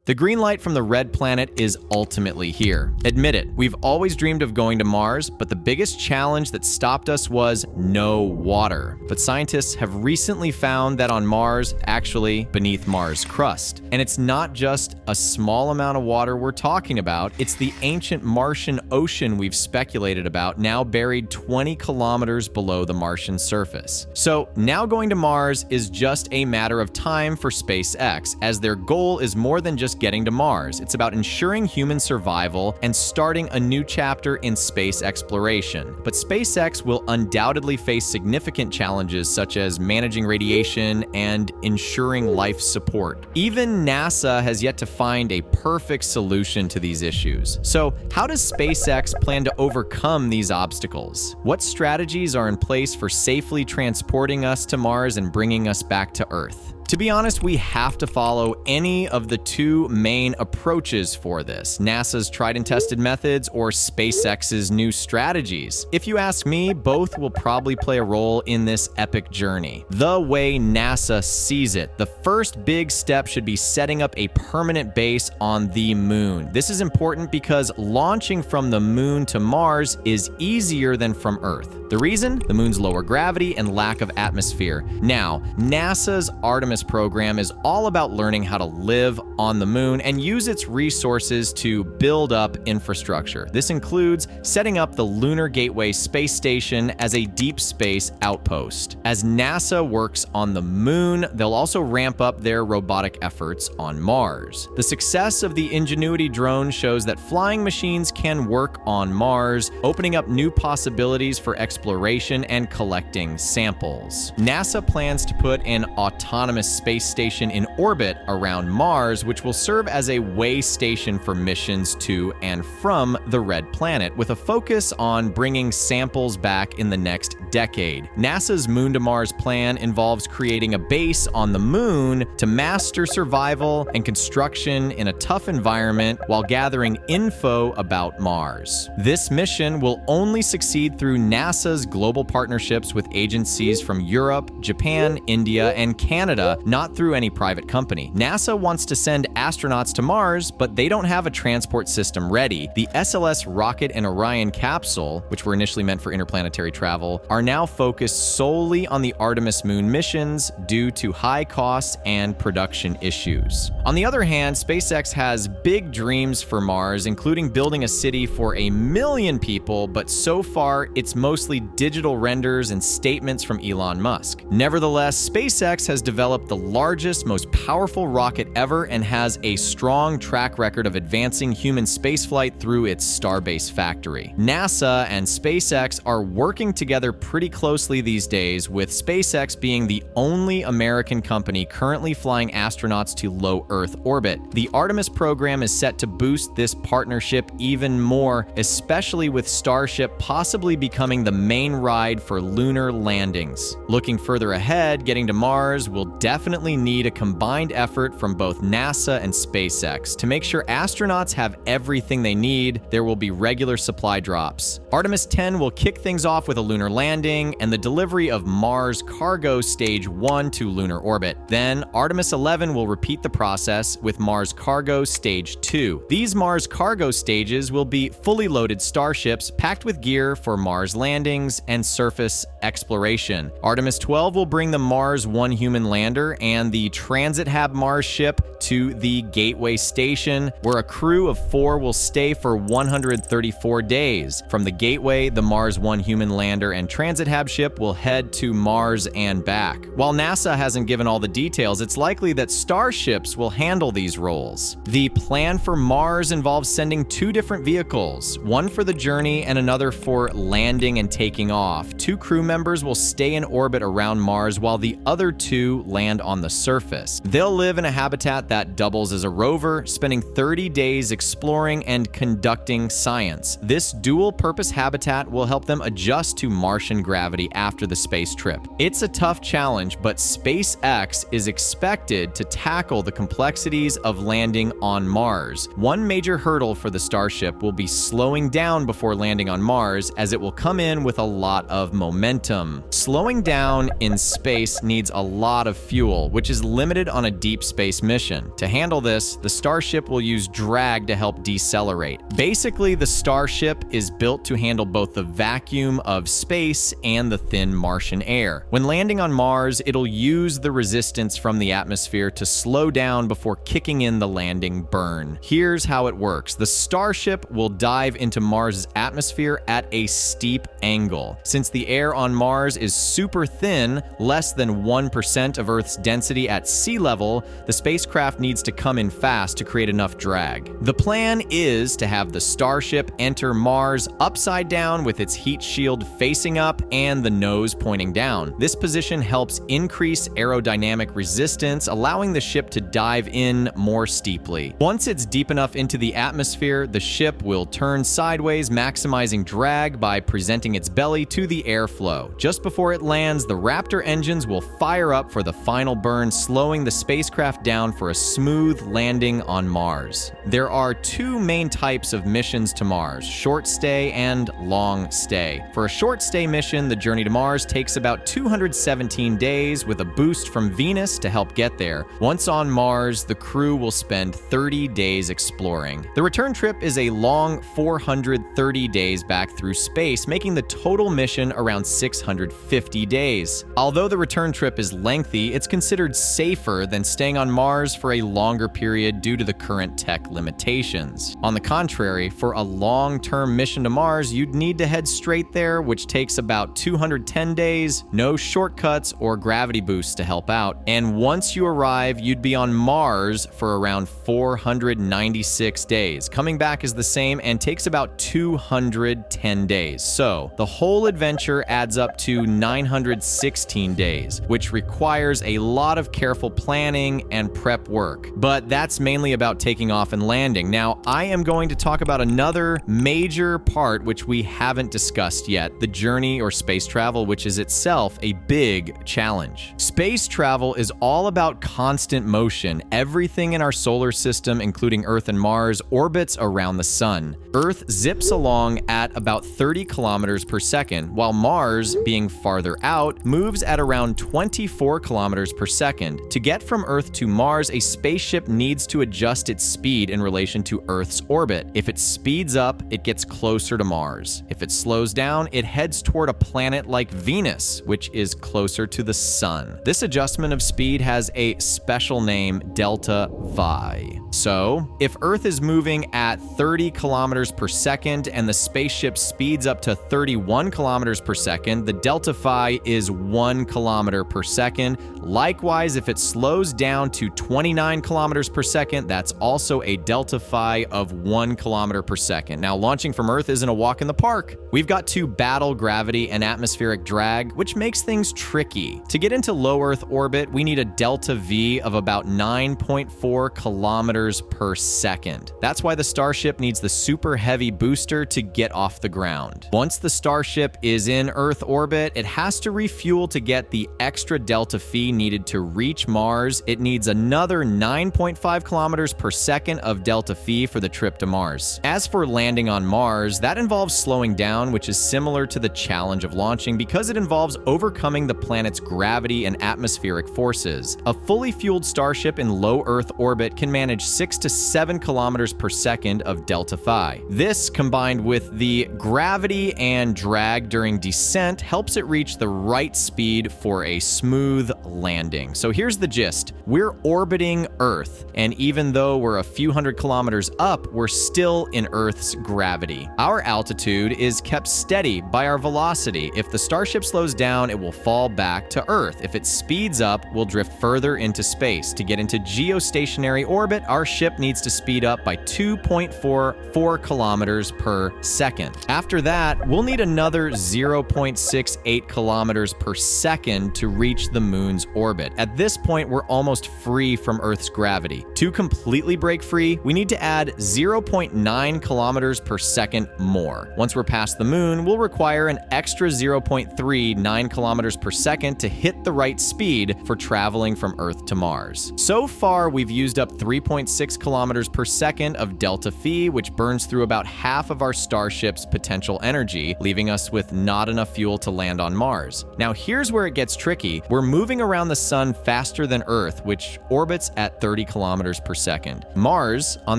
The green light from the red planet is ultimately here. Admit it, we've always dreamed of going to Mars, but the biggest challenge that stopped us was no water. But scientists have recently found that on Mars, actually beneath Mars' crust. And it's not just a small amount of water we're talking about, it's the ancient Martian ocean we've speculated about, now buried 20 kilometers below the Martian surface. So now going to Mars is just a matter of time for SpaceX, as their goal is more than just getting to Mars. It's about ensuring human survival and starting a new chapter in space exploration. But SpaceX will undoubtedly face significant challenges such as managing radiation and ensuring life support. Even NASA has yet to find a perfect solution to these issues. So, how does SpaceX plan to overcome these obstacles? What strategies are in place for safely transporting us to Mars and bringing us back to Earth? To be honest, we have to follow any of the two main approaches for this: NASA's tried and tested methods or SpaceX's new strategies. If you ask me, both will probably play a role in this epic journey. The way NASA sees it, the first big step should be setting up a permanent base on the moon. This is important because launching from the moon to Mars is easier than from Earth. The reason? The moon's lower gravity and lack of atmosphere. Now, NASA's Artemis program is all about learning how to live on the moon and use its resources to build up infrastructure. This includes setting up the Lunar Gateway space station as a deep space outpost. As NASA works on the moon, they'll also ramp up their robotic efforts on Mars. The success of the Ingenuity drone shows that flying machines can work on Mars, opening up new possibilities for exploration and collecting samples. NASA plans to put an autonomous space station in orbit around Mars, which will serve as a way station for missions to and from the red planet, with a focus on bringing samples back in the next decade. NASA's Moon to Mars plan involves creating a base on the moon to master survival and construction in a tough environment while gathering info about Mars. This mission will only succeed through NASA's global partnerships with agencies from Europe, Japan, India, and Canada, not through any private company. NASA wants to send astronauts to Mars, but they don't have a transport system ready. The SLS rocket and Orion capsule, which were initially meant for interplanetary travel, are now focused solely on the Artemis moon missions due to high costs and production issues. On the other hand, SpaceX has big dreams for Mars, including building a city for 1 million people, but so far it's mostly digital renders and statements from Elon Musk. Nevertheless, SpaceX has developed the largest, most powerful rocket ever and has a strong track record of advancing human spaceflight through its Starbase factory. NASA and SpaceX are working together pretty closely these days, with SpaceX being the only American company currently flying astronauts to low Earth orbit. The Artemis program is set to boost this partnership even more, especially with Starship possibly becoming the main ride for lunar landings. Looking further ahead, getting to Mars will definitely need a combined effort from both NASA and SpaceX. To make sure astronauts have everything they need, there will be regular supply drops. Artemis 10 will kick things off with a lunar landing and the delivery of Mars Cargo Stage 1 to lunar orbit. Then Artemis 11 will repeat the process with Mars Cargo Stage 2. These Mars Cargo stages will be fully loaded starships packed with gear for Mars landings and surface exploration. Artemis 12 will bring the Mars 1 human lander and the Transit Hab Mars ship to the Gateway Station, where a crew of 4 will stay for 134 days. From the Gateway, the Mars 1 human lander and Transit Hab ship will head to Mars and back. While NASA hasn't given all the details, it's likely that Starships will handle these roles. The plan for Mars involves sending 2 different vehicles, one for the journey and another for landing and taking off. 2 crew members will stay in orbit around Mars while the other 2 land on the surface. They'll live in a habitat that doubles as a rover, spending 30 days exploring and conducting science. This dual-purpose habitat will help them adjust to Martian gravity after the space trip. It's a tough challenge, but SpaceX is expected to tackle the complexities of landing on Mars. One major hurdle for the Starship will be slowing down before landing on Mars, as it will come in with a lot of momentum. Slowing down in space needs a lot of fuel fuel, which is limited on a deep space mission. To handle this, the Starship will use drag to help decelerate. Basically, the Starship is built to handle both the vacuum of space and the thin Martian air. When landing on Mars, it'll use the resistance from the atmosphere to slow down before kicking in the landing burn. Here's how it works. The Starship will dive into Mars' atmosphere at a steep angle. Since the air on Mars is super thin, less than 1% of Earth's density at sea level, the spacecraft needs to come in fast to create enough drag. The plan is to have the Starship enter Mars upside down with its heat shield facing up and the nose pointing down. This position helps increase aerodynamic resistance, allowing the ship to dive in more steeply. Once it's deep enough into the atmosphere, the ship will turn sideways, maximizing drag by presenting its belly to the airflow. Just before it lands, the Raptor engines will fire up for the final burn, slowing the spacecraft down for a smooth landing on Mars. There are two main types of missions to Mars: short stay and long stay. For a short stay mission, the journey to Mars takes about 217 days with a boost from Venus to help get there. Once on Mars, the crew will spend 30 days exploring. The return trip is a long 430 days back through space, making the total mission around 650 days. Although the return trip is lengthy, it's considered safer than staying on Mars for a longer period due to the current tech limitations. On the contrary, for a long-term mission to Mars, you'd need to head straight there, which takes about 210 days, no shortcuts or gravity boosts to help out. And once you arrive, you'd be on Mars for around 496 days. Coming back is the same and takes about 210 days. So the whole adventure adds up to 916 days, which requires a lot of careful planning and prep work. But that's mainly about taking off and landing. Now, I am going to talk about another major part which we haven't discussed yet: the journey or space travel, which is itself a big challenge. Space travel is all about constant motion. Everything in our solar system, including Earth and Mars, orbits around the sun. Earth zips along at about 30 kilometers per second, while Mars, being farther out, moves at around 24 kilometers per second. To get from Earth to Mars, a spaceship needs to adjust its speed in relation to Earth's orbit. If it speeds up, it gets closer to Mars. If it slows down, it heads toward a planet like Venus, which is closer to the sun. This adjustment of speed has a special name, delta phi. So, if Earth is moving at 30 kilometers per second and the spaceship speeds up to 31 kilometers per second, the delta phi is 1 kilometer per second. Likewise, if it slows down to 29 kilometers per second, that's also a delta phi of 1 kilometer per second. Now, launching from Earth isn't a walk in the park. We've got to battle gravity and atmospheric drag, which makes things tricky. To get into low Earth orbit, we need a delta V of about 9.4 kilometers per second. That's why the Starship needs the super heavy booster to get off the ground. Once the Starship is in Earth orbit, it has to refuel to get the extra delta phi needed to reach Mars. It needs another 9.5 kilometers per second of delta phi for the trip to Mars. As for landing on Mars, that involves slowing down, which is similar to the challenge of launching because it involves overcoming the planet's gravity and atmospheric forces. A fully fueled Starship in low Earth orbit can manage 6 to 7 kilometers per second of delta phi. This, combined with the gravity and drag during descent, helps it reach the right speed for a smooth landing. So here's the gist. We're orbiting Earth, and even though we're a few hundred kilometers up, we're still in Earth's gravity. Our altitude is kept steady by our velocity. If the Starship slows down, it will fall back to Earth. If it speeds up, we'll drift further into space. To get into geostationary orbit, our ship needs to speed up by 2.44 kilometers per second. After that, we'll need another 0.68 kilometers per second to reach the moon's orbit. At this point, we're almost free from Earth's gravity. To completely break free, we need to add 0.9 kilometers per second more. Once we're past the moon, we'll require an extra 0.39 kilometers per second to hit the right speed for traveling from Earth to Mars. So far, we've used up 3.0 0.6 kilometers per second of delta phi, which burns through about half of our Starship's potential energy, leaving us with not enough fuel to land on Mars. Now here's where it gets tricky. We're moving around the sun faster than Earth, which orbits at 30 kilometers per second. Mars, on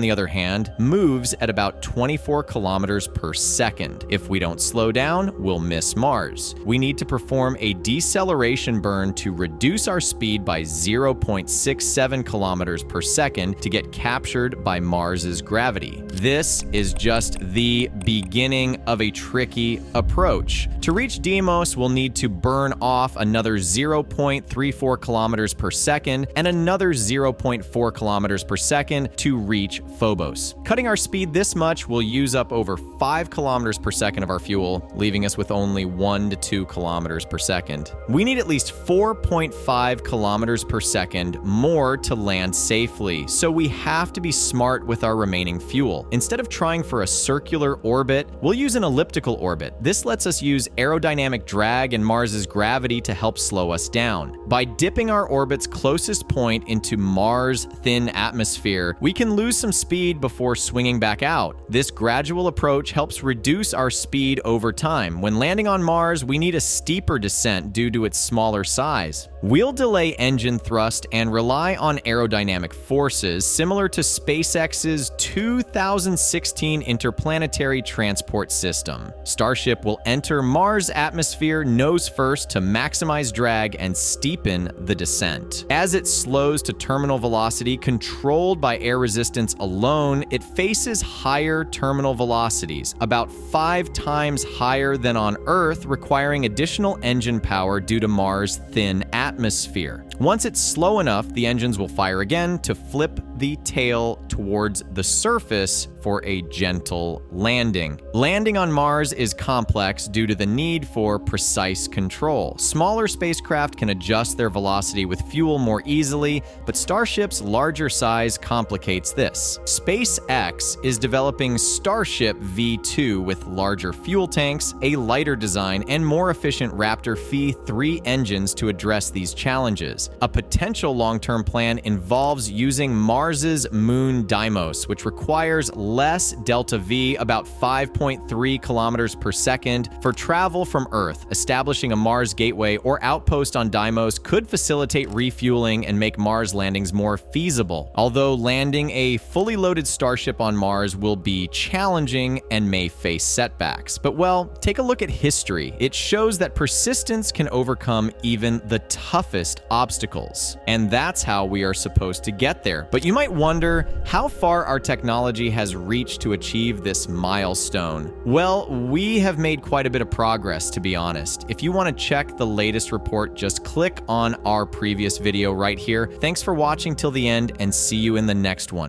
the other hand, moves at about 24 kilometers per second. If we don't slow down, we'll miss Mars. We need to perform a deceleration burn to reduce our speed by 0.67 kilometers per second to get captured by Mars's gravity. This is just the beginning of a tricky approach. To reach Deimos, we'll need to burn off another 0.34 kilometers per second and another 0.4 kilometers per second to reach Phobos. Cutting our speed this much will use up over 5 kilometers per second of our fuel, leaving us with only 1 to 2 kilometers per second. We need at least 4.5 kilometers per second more to land safely, so we have to be smart with our remaining fuel. Instead of trying for a circular orbit, we'll use an elliptical orbit. This lets us use aerodynamic drag and Mars's gravity to help slow us down. By dipping our orbit's closest point into Mars' thin atmosphere, we can lose some speed before swinging back out. This gradual approach helps reduce our speed over time. When landing on Mars, we need a steeper descent due to its smaller size. We'll delay engine thrust and rely on aerodynamic forces similar to SpaceX's 2016 interplanetary transport system. Starship will enter Mars' atmosphere nose first to maximize drag and steepen the descent. As it slows to terminal velocity controlled by air resistance alone, it faces higher terminal velocities, about 5 times higher than on Earth, requiring additional engine power due to Mars' thin atmosphere. Once it's slow enough, the engines will fire again to flip the tail towards the surface for a gentle landing. Landing on Mars is complex due to the need for precise control. Smaller spacecraft can adjust their velocity with fuel more easily, but Starship's larger size complicates this. SpaceX is developing Starship V2 with larger fuel tanks, a lighter design, and more efficient Raptor Phi 3 engines to address these challenges. A potential long-term plan involves using Mars's moon Deimos, which requires less delta V, about 5.3 kilometers per second, for travel from Earth. Establishing a Mars gateway or outpost on Deimos could facilitate refueling and make Mars landings more feasible. Although landing a fully loaded Starship on Mars will be challenging and may face setbacks. But well, take a look at history. It shows that persistence can overcome even the toughest obstacles. And that's how we are supposed to get there. But you might wonder how far our technology has reached to achieve this milestone. Well, we have made quite a bit of progress, to be honest. If you want to check the latest report, just click on our previous video right here. Thanks for watching till the end, and see you in the next one.